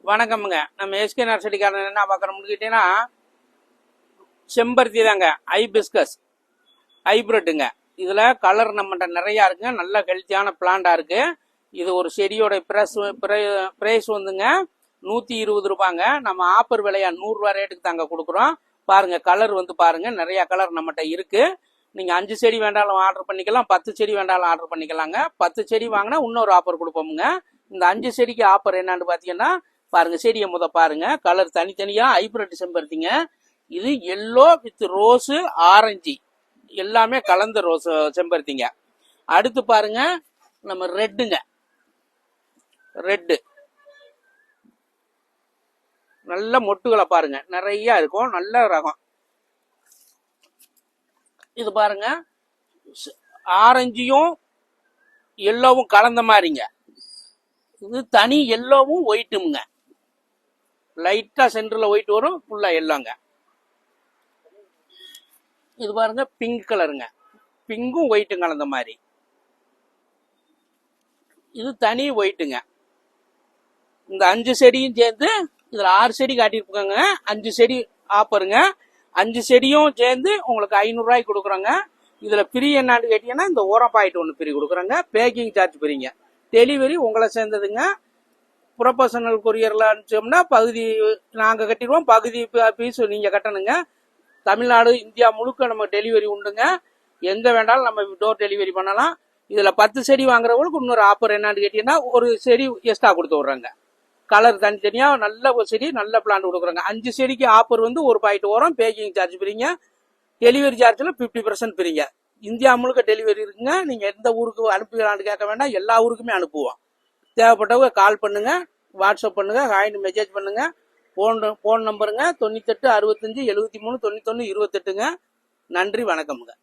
வணக்கம்ங்க. நம்ம எஸ்கே நர்சரிக்காரன் என்ன பார்க்குறோம்னு கேட்டீங்கன்னா, செம்பருத்தி தாங்க. ஹைபிஸ்கஸ் ஹைப்ரிட்டுங்க. இதில் கலர் நம்மகிட்ட நிறையா இருக்குங்க. நல்ல ஹெல்த்தியான பிளான்டாக இருக்குது. இது ஒரு செடியோட ப்ரைஸ் வந்துங்க 120 ரூபாங்க. நம்ம ஆப்பர் விலையா 100 ரூபா ரேட்டுக்கு தாங்க கொடுக்குறோம். பாருங்கள், கலர் வந்து பாருங்கள், நிறையா கலர் நம்மகிட்ட இருக்குது. நீங்கள் 5 செடி வேண்டாலும் ஆர்டர் பண்ணிக்கலாம், 10 செடி வேண்டாலும் ஆர்டர் பண்ணிக்கலாங்க. 10 செடி வாங்கினா இன்னொரு ஆஃபர் கொடுப்போமுங்க. இந்த 5 செடிக்கு ஆஃபர் என்னன்னு பார்த்தீங்கன்னா, பாருங்க, செடியை பாருங்க, கலர் தனித்தனியா ஹைபிரிட் செம்பருத்திங்க. இது எல்லோ வித் ரோஸு ஆரஞ்சு எல்லாமே கலந்த ரோஸ் செம்பருத்திங்க. அடுத்து பாருங்க, நம்ம ரெட்டுங்க. ரெட்டு நல்ல மொட்டுகளை பாருங்க, நிறைய இருக்கும், நல்ல ரகம். இது பாருங்க, ஆரஞ்சியும் எல்லோவும் கலந்த மாதிரிங்க. இது தனி எல்லோவும் ஒயிட்டுங்க. லைட்டா சென்டர்ல ஒயிட் வரும், ஃபுல்லா எல்லோங்க. இது பாருங்க, பிங்க் கலருங்க. பிங்கும் ஒயிட்டும் கலந்த மாதிரி. இது தனி ஒயிட்டுங்க. இந்த 5 செடியும் சேர்ந்து இதுல 6 செடி காட்டியிருப்பாங்க. 5 செடி ஆப்பருங்க. 5 செடியும் சேர்ந்து உங்களுக்கு 500 ரூபாய்க்கு கொடுக்குறோங்க. இதுல ஃப்ரீ என்னான்னு கேட்டீங்கன்னா, இந்த ஓரம் பாயிண்ட் ஒன்று ஃப்ரீ கொடுக்குறோங்க. பேக்கிங் சார்ஜ் ஃப்ரீங்க. டெலிவரி உங்களை சேர்ந்ததுங்க. ப்ரொபஷனல் கொரியரில் அனுப்பிச்சோம்னா பகுதி நாங்கள் கட்டிடுவோம், பகுதி பீஸ் நீங்கள் கட்டணுங்க. தமிழ்நாடு, இந்தியா முழுக்க நம்ம டெலிவரி உண்டுங்க. எங்கே வேண்டாலும் நம்ம டோர் டெலிவரி பண்ணலாம். இதில் 10 செடி வாங்குறவங்களுக்கு இன்னொரு ஆஃபர் என்னன்னு கேட்டீங்கன்னா, ஒரு செடி எக்ஸ்ட்ரா கொடுத்து விட்றாங்க. கலர் தனித்தனியாக நல்ல ஒரு செடி, நல்ல பிளான்ட் கொடுக்குறாங்க. 5 செடிக்கு ஆஃபர் வந்து ஒரு பாயிண்ட் வரும். பேக்கிங் சார்ஜ் ஃப்ரீங்க. டெலிவரி சார்ஜில் 50% ஃப்ரீங்க. இந்தியா முழுக்க டெலிவரி இருக்குங்க. நீங்கள் எந்த ஊருக்கு அனுப்புகிறான்னு கேட்க வேண்டாம், எல்லா ஊருக்குமே அனுப்புவோம். தேவைப்பட்டவங்க கால் பண்ணுங்க, வாட்ஸ்அப் பண்ணுங்க, ஹாய்னு மெசேஜ் பண்ணுங்க. ஃபோன் நம்பருங்க 98 65 73 91 28ங்க. நன்றி, வணக்கமுங்க.